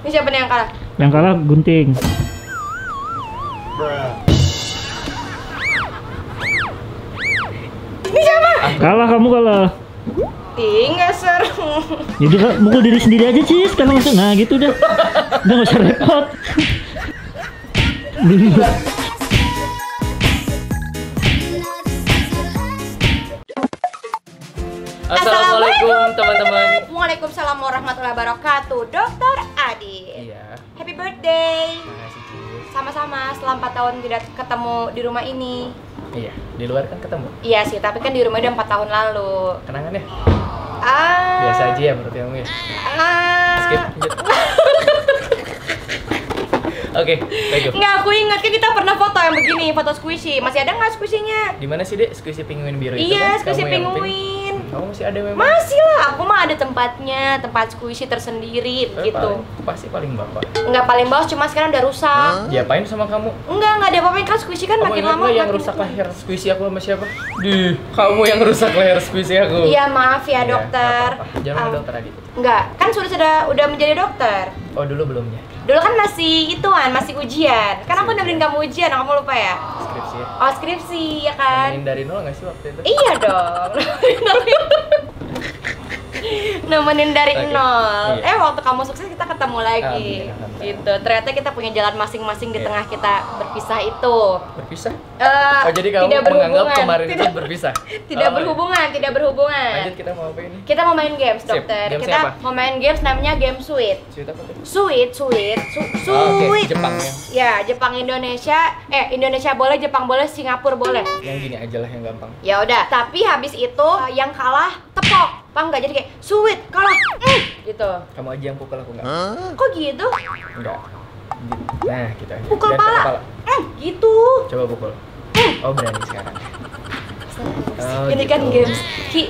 Ini siapa nih yang kalah? Yang kalah gunting. Ini siapa? Kalah, kamu kalah. Ih, nggak seru. Jadi mukul diri sendiri aja sih kalau masuk. Nah gitu udah. Udah nggak usah repot. Assalamualaikum teman-teman. Waalaikumsalam warahmatullahi wabarakatuh. Dokter Adi. Iya. Happy birthday. Makasih Cis. Sama-sama. Setelah 4 tahun tidak ketemu di rumah ini. Iya. Di luar kan ketemu. Iya sih, tapi kan di rumah udah 4 tahun lalu. Kenangan ya? Ah. Biasa aja ya menurut kamu ya. Skip. Lanjut. Oke, baik. Nggak, aku ingat kan kita pernah foto yang begini, foto squishy. Masih ada nggak squishy-nya? Di mana sih Dek squishy penguin biru itu? Iya, kan? squishy Kamu yang pink. penguin. Kamu masih ada memang? Masih lah, aku mah ada tempatnya, tempat squishy tersendiri gitu. Pasti paling bapak. Nggak paling bawah, cuma sekarang udah rusak. Diapain sama kamu? Nggak ada apa-apa kan squishy kan Kamu makin ingat lama nggak yang makin rusak tua. leher squishy aku sama siapa? Kamu yang rusak leher squishy aku. Iya, maaf ya Iya, dokter. nggak apa-apa. Jangan ke dokter Adit. Enggak, kan udah menjadi dokter. Oh dulu belumnya. Dulu kan masih masih ujian. Kan aku nemenin kamu ujian, kamu lupa ya? Skripsi ya. Oh, skripsi ya kan? Nemenin dari nol nggak sih waktu itu? Iya dong. Nemenin dari Oke. nol. Iya. Waktu kamu sukses kita ketemu lagi. Alhamdulillah. Gitu. Ternyata kita punya jalan masing-masing di Iya. tengah kita berpisah itu. Berpisah? Eh, Oh jadi kamu tidak menganggap berhubungan. kemarin itu tidak, berpisah? tidak Oh, berhubungan, tidak berhubungan. Lanjut kita mau apa ini? Kita mau main games, Sip. dokter. Games Kita apa? mau main games namanya game Sweet. Sweet apa tuh? Sweet. Oh, oke. Jepang ya. Ya, Jepang Indonesia. Indonesia boleh, Jepang boleh, Singapura boleh. Yang gini aja lah yang gampang. Ya udah, tapi habis itu yang kalah tepok. Paham nggak? Jadi kayak sweet kalah. Gitu. Kamu aja yang pukul aku nggak? Kok gitu? Enggak. Nah, kita aja. Pukul Dan pala. Gitu. Coba pukul. Oh, berani sekarang. Oh, Ini gitu. kan games.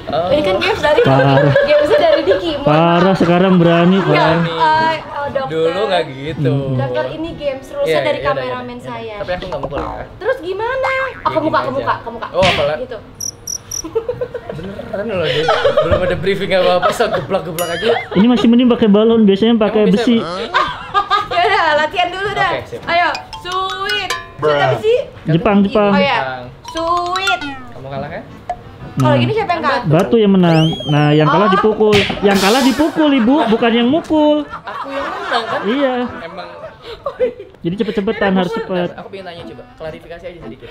Oh. Ini kan games dari Parah. gamesnya dari Diki. Mohon Parah maaf. sekarang berani Enggak, Pak. dokter. Dulu nggak gitu. Dokter, ini games rulesnya Iya, dari iya, kameramen iya. saya. Tapi aku nggak mukul ya. Terus gimana? Aku gini muka, aja. ke muka. Oh, apalah. Gitu. Beneran loh dia. Belum ada briefing apa-apa, so geblak-geblak aja. Ini masih mending pakai balon, biasanya pakai Emang bisa, besi. Ya udah, latihan dulu dah. Oke, sip. Ayo, sweet. Sweet apa sih? Jepang. Oh ya, Jepang. sweet. Kamu kalah kan? Kalau gini siapa yang kalah? Batu yang menang. Nah, yang kalah Oh. dipukul. Yang kalah dipukul, Ibu, bukan yang mukul. Aku yang menang kan? Iya. Emang. Jadi cepet-cepetan, harus cepet. Aku pengen tanya coba, klarifikasi aja sedikit.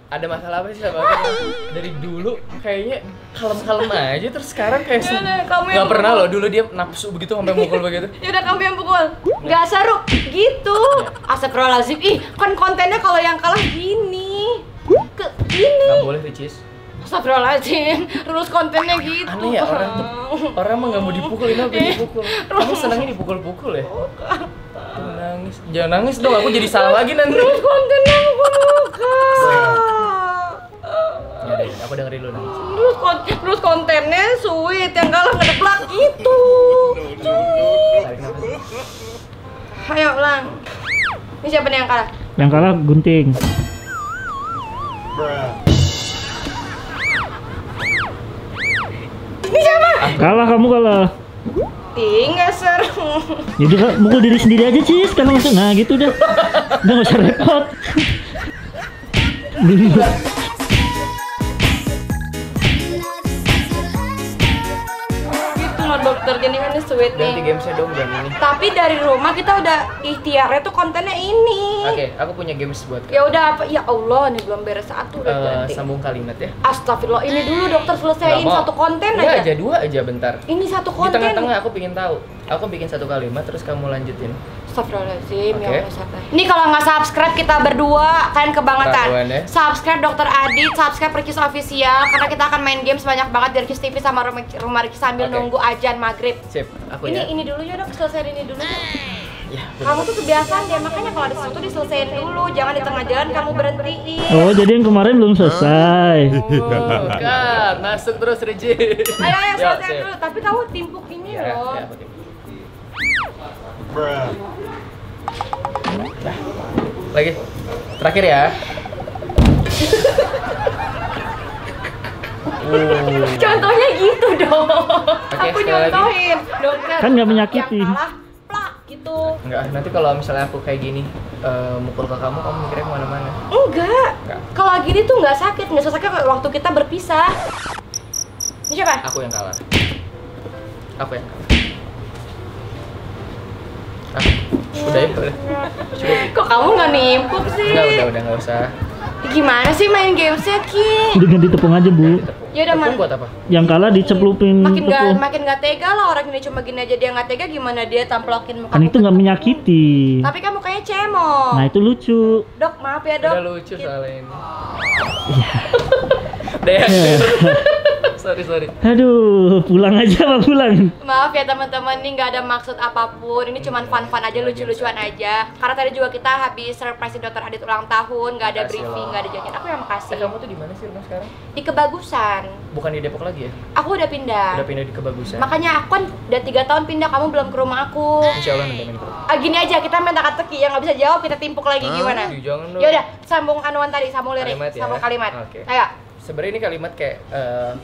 Ada masalah apa sih sama aku? Dari dulu kayaknya kalem-kalem aja, terus sekarang kayak Ya udah, kamu yang nggak pernah pukul. loh. Dulu dia nafsu begitu sampai mukul begitu. Ya udah, kamu yang pukul. Nggak seru gitu. Astagfirullahaladzim. Ih, kan kontennya kalau yang kalah gini. Gini. Nggak boleh Ricis. Astagfirullahaladzim. Rules kontennya gitu. Aneh ya orang tuh. Orang mah nggak mau dipukul, ini apa dipukul? Kamu senangnya dipukul-pukul ya? Tuh, nangis. Jangan nangis dong, aku jadi salah lagi nanti. Rules kontennya bukan. Ya deh, aku dengerin dulu nangis. Terus kontennya sweet, yang kalah ngedeplak gitu. Tarik nafas. Ayo ulang. Ini siapa nih yang kalah? Yang kalah gunting. Ini siapa? Kalah, kamu kalah. Ih, nggak seru. Jadi mukul diri sendiri aja sih kalau masuk. Nah gitu udah. Udah nggak usah repot. Gitu loh dokter, jadi kan ini sweet Ganti nih. gamesnya dong, jam ini. Tapi dari rumah kita udah ikhtiarnya tuh kontennya ini. Oke, aku punya games buat Ya udah apa? Ya Allah, ini belum beres satu udah ganti. sambung kalimat ya. Astagfirullah, ini dulu dokter selesaiin Nggak mau. satu konten Nggak aja. aja, dua aja bentar. Ini satu Di konten. tengah-tengah aku pengen tahu. Aku bikin satu kalimat terus kamu lanjutin. Astagfirullahaladzim, ya Oke. Allah sabar. Ini kalau nggak subscribe kita berdua, kalian kebangetan. Ketahuan ya. Subscribe Dokter Adit, subscribe Rikis Official, karena kita akan main games banyak banget di Rikis TV sama Rumah Rikis sambil Oke. nunggu ajan maghrib. Sip, aku ya. Ini dulu ya dok, selesaiin ini dulu. Ya, Kamu tuh kebiasaan ya, makanya kalau ada sesuatu diselesaikan dulu, jangan di tengah jalan kamu berhentiin. Oh, jadi yang kemarin belum selesai. Bukan, masuk terus Riji. Ayo, Yuk, selesai sip. dulu, tapi kamu timpuk ini Ya, loh. ya, oke. Nah, lagi. Terakhir ya. Contohnya gitu dong. Aku sekali lagi. nyontohin, dokter. Kan nggak menyakiti. Yang kalah, plak gitu. gitu. Enggak, nanti kalau misalnya aku kayak gini mukul ke kamu mikirnya kemana-mana. Enggak. Kalau gini tuh nggak sakit kayak waktu kita berpisah. Ini siapa? Aku yang kalah. Aku yang kalah. Udah ya, udah. Cukup. Kok kamu nggak nimpuk sih? Udah nggak usah. Gimana sih main gamesnya, Ki? Udah ganti tepung aja, Bu. Ya udah, Tepung buat apa? Yang kalah diceplupin tepung. makin nggak tega lah, orang ini cuma gini aja dia nggak tega, gimana dia tamplokin muka. Kan itu nggak menyakiti. Tapi kan mukanya cemong. Nah, itu lucu. Dok, maaf ya, Dok. Udah lucu soalnya ini. Iya. Deh. Sorry. Aduh, pulang aja apa pulang? Maaf ya teman-teman, ini nggak ada maksud apapun. Ini cuma fun-fun aja, lucu-lucuan aja. Karena tadi juga kita habis surprise Dokter Adit ulang tahun, nggak ada Makasih briefing, loh. nggak ada janjian. Aku yang makasih. Kamu tuh di mana sih rumah sekarang? Di Kebagusan. Bukan di Depok lagi ya? Aku udah pindah. Udah pindah di Kebagusan. Makanya aku kan udah 3 tahun pindah, kamu belum ke rumah aku. Insya Allah nanti main ke rumah. Gini aja, kita main teka-teki yang nggak bisa jawab kita timpuk lagi gimana? Jangan dong. Yaudah, sambung anuan tadi, sambung lirik, Kalimat ya? sambung kalimat. Oke. Ayo. Sebenarnya ini kalimat kayak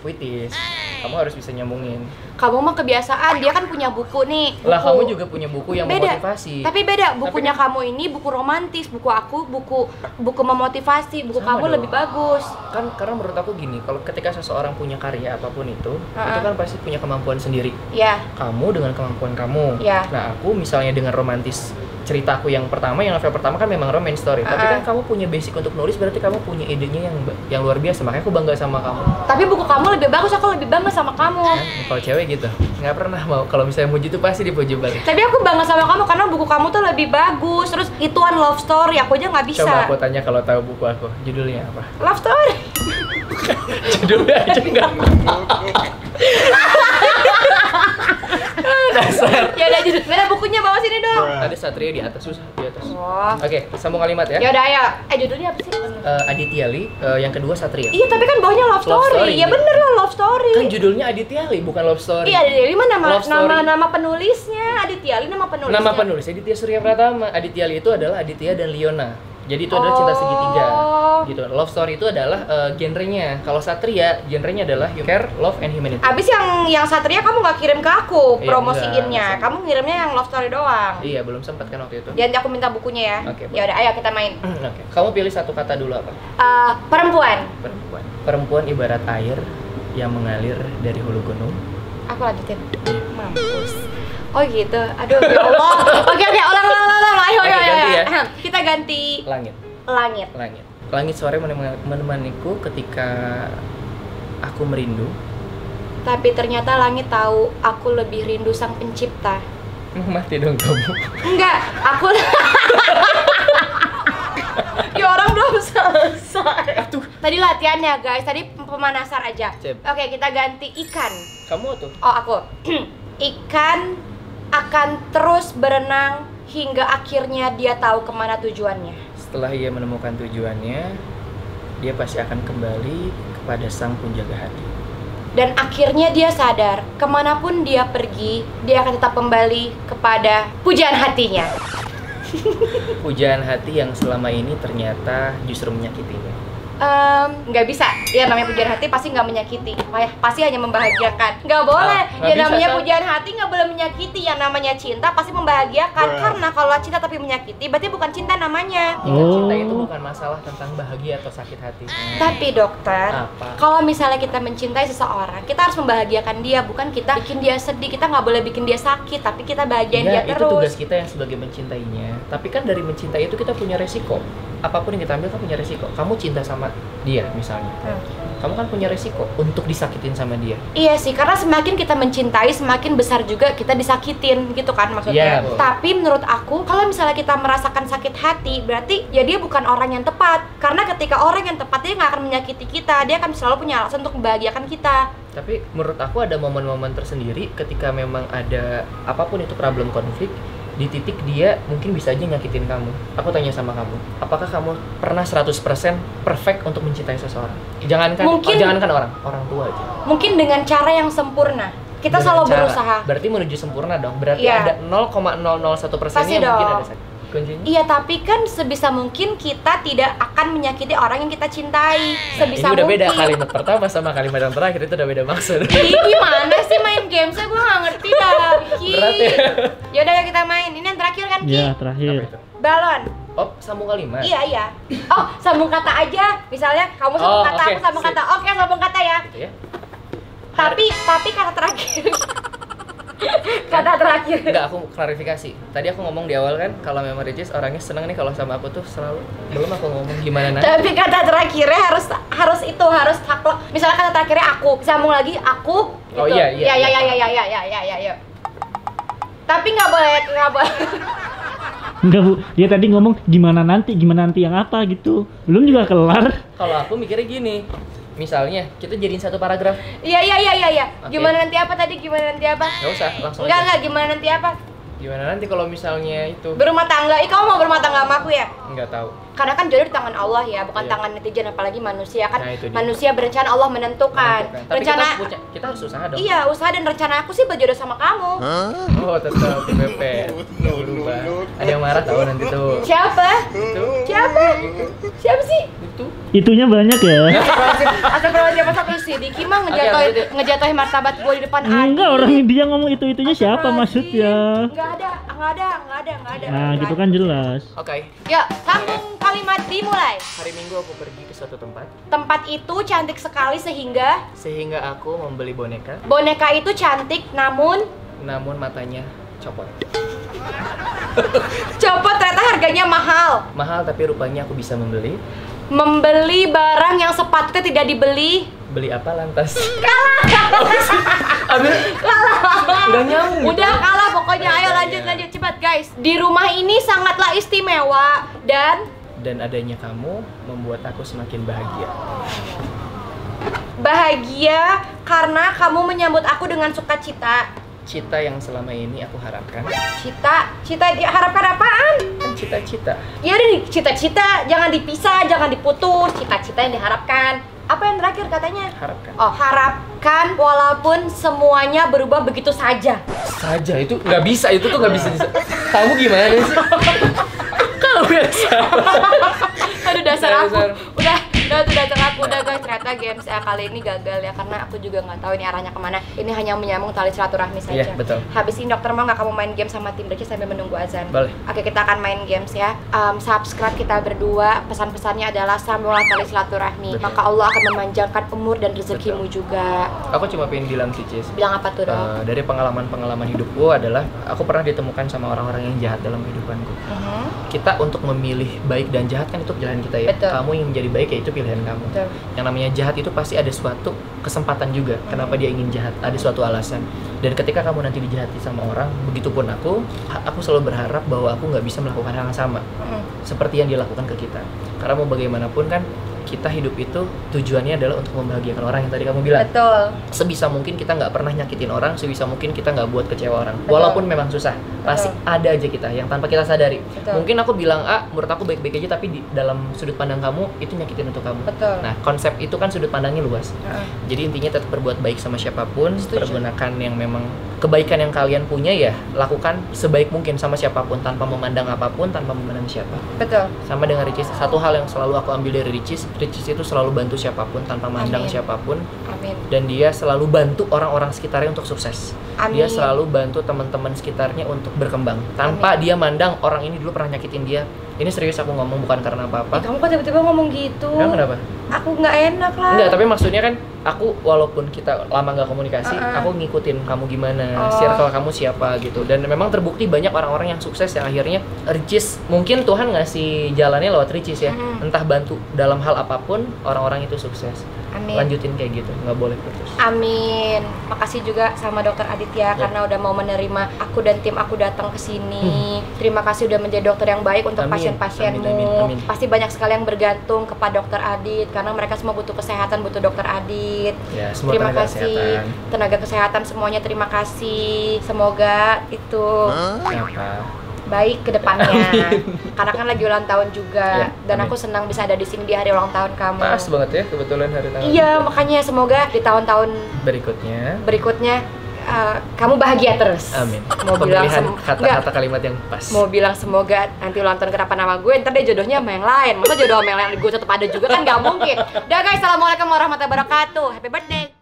puitis. Kamu harus bisa nyambungin. Kamu mah kebiasaan, dia kan punya buku nih. Lah kamu juga punya buku yang beda. memotivasi. Tapi beda, bukunya Tapi kan- kamu ini buku romantis, buku aku buku memotivasi, buku Sama kamu dong. lebih bagus. Kan karena menurut aku gini, kalau ketika seseorang punya karya apapun itu kan pasti punya kemampuan sendiri. Ya, Kamu dengan kemampuan kamu. Ya. Nah, aku misalnya dengan romantis ceritaku yang novel pertama kan memang romance story. Tapi kan kamu punya basic untuk nulis, berarti kamu punya idenya yang luar biasa. Makanya aku bangga sama kamu. tapi buku kamu lebih bagus, aku lebih bangga sama kamu. Kalau cewek gitu, nggak pernah mau kalau misalnya muji tuh pasti dipuji balik. Tapi aku bangga sama kamu karena buku kamu tuh lebih bagus. Terus itu one love story, aku aja nggak bisa. Coba aku tanya kalau tahu buku aku, judulnya apa? Love story. Judulnya aja enggak. Dasar. Ya udah judul. Mana bukunya bawa sini dong. Ada Satria di atas, susah di atas. Oh. Oke, sambung kalimat ya. Ya udah ayo. Judulnya apa sih? Aditya Lee, yang kedua Satria. Iya, tapi kan bawahnya love Love story. story. Ya bener lah love story. Kan judulnya Aditya Lee, bukan love story. Iya, Aditya Lee nama Love story. nama penulisnya. Aditya Lee nama penulisnya. Nama penulis Aditya Surya Pratama. Aditya Lee itu adalah Aditya dan Liona. Jadi itu adalah cinta segitiga. Gitu. Love story itu adalah genrenya. Kalau Satria, genrenya adalah care, love, and humanity. Abis yang Satria kamu nggak kirim ke aku Iya, promosiinnya. enggak. Kamu ngirimnya yang love story doang. Iya, belum sempat kan waktu itu. Jadi aku minta bukunya ya. Oke, Ya udah, ayo kita main. Oke. Kamu pilih satu kata dulu apa? Perempuan. Perempuan. Perempuan ibarat air yang mengalir dari hulu gunung. Aku lanjutin. Mampus. Oh gitu. Aduh, ya Allah. Oke, ulang. Ayo, Oke, ganti ya. Kita ganti Langit. langit. Langit. Langit sore menemaniku ketika aku merindu. Tapi ternyata langit tahu aku lebih rindu sang pencipta. Mati dong kamu. Enggak, aku ya orang belum selesai. Tadi latihannya guys, tadi pemanasan aja. Sip. Oke, kita ganti ikan. Kamu tuh. Oh, aku. Ikan akan terus berenang hingga akhirnya dia tahu kemana tujuannya. Setelah ia menemukan tujuannya, dia pasti akan kembali kepada sang penjaga hati. Dan akhirnya dia sadar, kemanapun dia pergi, dia akan tetap kembali kepada pujaan hatinya. Pujaan hati yang selama ini ternyata justru menyakitinya. Nggak bisa. Ya namanya pujaan hati pasti nggak menyakiti. Pasti hanya membahagiakan. Nggak boleh. nggak Ya bisa, namanya kan? pujaan hati nggak boleh menyakiti. Yang namanya cinta pasti membahagiakan. Karena kalau cinta tapi menyakiti, berarti bukan cinta namanya. Ingat, cinta itu bukan masalah tentang bahagia atau sakit hati. Tapi dokter, Apa? kalau misalnya kita mencintai seseorang, kita harus membahagiakan dia, bukan kita bikin dia sedih. Kita nggak boleh bikin dia sakit, tapi kita bahagiain dia Itu tugas terus. kita yang sebagai mencintainya. Tapi kan dari mencintai itu kita punya resiko. Apapun yang kita ambil kan punya resiko. Kamu cinta sama dia misalnya. Kamu kan punya resiko untuk disakitin sama dia. Iya sih, karena semakin kita mencintai, semakin besar juga kita disakitin, gitu kan maksudnya. Iya. Tapi menurut aku, kalau misalnya kita merasakan sakit hati, berarti ya dia bukan orang yang tepat. Karena ketika orang yang tepat, dia nggak akan menyakiti kita, dia akan selalu punya alasan untuk membahagiakan kita. Tapi menurut aku ada momen-momen tersendiri ketika memang ada apapun itu problem konflik, di titik dia mungkin bisa aja nyakitin kamu. Aku tanya sama kamu, apakah kamu pernah 100% perfect untuk mencintai seseorang? Jangankan orang tua aja. Mungkin dengan cara yang sempurna. Kita Dengan selalu cara. berusaha. Berarti menuju sempurna dong. Berarti Iya. ada 0,001% Pasti yang mungkin dong. ada sakit. kuncinya. Iya, tapi kan sebisa mungkin kita tidak akan menyakiti orang yang kita cintai. Sebisa Ini udah beda mungkin. kalimat pertama sama kalimat yang terakhir, itu udah beda maksud. Ih, gimana sih main game? Saya gue nggak ngerti dah, Ki. Berat ya? Yaudah ya kita main. Ini yang terakhir kan, Ki? Ya, Apa terakhir. itu? Balon. Oh, sambung kalimat. Iya. Oh, sambung kata aja. Misalnya kamu sambung Oh, kata, oke, aku sambung sip. kata. Oke, sambung kata ya. Gitu ya. Tapi kata terakhir. Kata terakhir. Enggak, aku klarifikasi. Tadi aku ngomong di awal kan, kalau memang Ricis orangnya seneng nih kalau sama aku tuh selalu. Belum aku ngomong gimana nanti. Tapi kata terakhirnya harus taklek. Misalnya kata terakhirnya aku, sambung lagi aku. Gitu. Oh, iya. Ya. Tapi nggak boleh. Enggak Bu, dia tadi ngomong gimana nanti yang apa gitu. Belum juga kelar. Kalau aku mikirnya gini. Misalnya, kita jadiin satu paragraf. Iya. Oke. Gimana nanti apa tadi? Gimana nanti apa? Nggak usah, langsung aja. Enggak, gimana nanti apa? Gimana nanti kalau misalnya itu? Berumah tangga. Kamu mau berumah tangga sama aku ya? Nggak tahu. Karena kan jodoh di tangan Allah ya, bukan Iya. tangan netizen, apalagi manusia kan. Nah, itu dia. Manusia berencana, Allah menentukan. Tapi Rencana kita harus usaha dong. Iya, usaha dan rencana aku sih berjodoh sama kamu. Oh, tetap bebek. Nggak berubah. Ada yang marah tahu nanti tuh. Siapa? Itu. Siapa sih? Itu. Itunya banyak ya. Astagfirullahaladzim, masa aku si Diki mah ngejatuhin martabat gue di depan Adi. Enggak, orang dia ngomong itu-itunya siapa maksudnya? Nggak ada. Nah, gitu kan jelas. Oke. Yuk, sambung kalimat dimulai. Hari Minggu aku pergi ke suatu tempat Tempat itu cantik sekali sehingga sehingga aku membeli boneka, boneka itu cantik namun matanya copot. copot, ternyata harganya mahal. Mahal tapi rupanya aku bisa membeli. Membeli barang yang sepatutnya tidak dibeli. Beli apa lantas? Kalah. Udah nyambung. Udah kalah pokoknya. Ayo lanjut cepat guys. Di rumah ini sangatlah istimewa dan adanya kamu membuat aku semakin bahagia. bahagia karena kamu menyambut aku dengan sukacita. Cita yang selama ini aku harapkan. Cita diharapkan apaan? Kan cita-cita. Ya udah nih, cita-cita jangan dipisah, jangan diputus. Cita-cita yang diharapkan. Apa yang terakhir katanya? Harapkan. Oh, harapkan walaupun semuanya berubah begitu saja. Saja itu nggak bisa, itu tuh nggak bisa. Kamu gimana sih? Kamu biasa. Aduh dasar aku. Dasar. Udah guys, ternyata games kali ini gagal ya karena aku juga nggak tahu ini arahnya kemana. Ini hanya menyambung tali silaturahmi saja. Iya, betul. Habis ini dokter mau nggak kamu main game sama tim Ricis sambil menunggu azan? Boleh. Oke, kita akan main games ya. Subscribe kita berdua. Pesan-pesannya adalah sambunglah tali silaturahmi. Betul. Maka Allah akan memanjangkan umur dan rezekimu juga. Aku cuma pengen bilang sih, Cis. Bilang apa tuh dok? Dari pengalaman hidupku adalah aku pernah ditemukan sama orang-orang yang jahat dalam kehidupanku. Kita untuk memilih baik dan jahat kan itu pilihan kita ya. Betul. Kamu yang menjadi baik ya itu pilihan kamu. Betul. Yang namanya jahat itu pasti ada suatu kesempatan juga. Kenapa dia ingin jahat? Ada suatu alasan. Dan ketika kamu nanti dijahati sama orang, begitupun aku selalu berharap bahwa aku nggak bisa melakukan hal yang sama seperti yang dilakukan ke kita. Karena mau bagaimanapun kan kita hidup itu tujuannya adalah untuk membahagiakan orang yang tadi kamu bilang. Betul. Sebisa mungkin kita nggak pernah nyakitin orang, sebisa mungkin kita nggak buat kecewa orang. Betul. Walaupun memang susah, pasti ada aja kita yang tanpa kita sadari. Betul. Mungkin aku bilang A, menurut aku baik-baik aja, tapi di dalam sudut pandang kamu itu nyakitin untuk kamu. Betul. Nah, konsep itu kan sudut pandangnya luas. Jadi intinya tetap berbuat baik sama siapapun, Setuju. pergunakan yang memang kebaikan yang kalian punya ya, lakukan sebaik mungkin sama siapapun tanpa memandang apapun, tanpa memandang siapa. Betul. Sama dengan Ricis, satu hal yang selalu aku ambil dari Ricis itu selalu bantu siapapun tanpa mandang Amin. siapapun. Amin. Dan dia selalu bantu orang-orang sekitarnya untuk sukses. Amin. Dia selalu bantu teman-teman sekitarnya untuk berkembang tanpa dia mandang orang ini dulu pernah nyakitin dia. Ini serius aku ngomong, bukan karena apa-apa. Kamu kok tiba-tiba ngomong gitu? Kenapa? Aku nggak enak lah. Enggak, tapi maksudnya kan aku walaupun kita lama nggak komunikasi, aku ngikutin kamu gimana, circle kamu siapa gitu. Dan memang terbukti banyak orang-orang yang sukses yang akhirnya Ricis, mungkin Tuhan ngasih jalannya lewat Ricis ya. Entah bantu dalam hal apapun, orang-orang itu sukses. Amin. Lanjutin kayak gitu, nggak boleh putus. Amin. Makasih juga sama Dokter Aditya karena udah mau menerima aku dan tim aku datang ke sini. Terima kasih udah menjadi dokter yang baik untuk Amin. pasien-pasienmu. Amin, amin, amin. Pasti banyak sekali yang bergantung kepada Dokter Adit karena mereka semua butuh kesehatan, butuh Dokter Adit. Ya, semua Terima tenaga kasih kesehatan. tenaga kesehatan semuanya, terima kasih. Semoga itu Apa? baik ke depannya. Karena kan lagi ulang tahun juga Ya, dan amin. aku senang bisa ada di sini di hari ulang tahun kamu. Pas banget ya kebetulan hari tahun. Iya, makanya semoga di tahun-tahun Berikutnya berikutnya kamu bahagia terus. Amin. Mau bilang Pemilihan kata-kata kalimat yang pas. Mau bilang semoga nanti ulang tahun kenapa nama gue, ntar dia jodohnya sama yang lain. Masa jodoh sama yang lain gue tetap ada juga kan nggak mungkin. Udah guys, assalamualaikum warahmatullahi wabarakatuh. Happy birthday.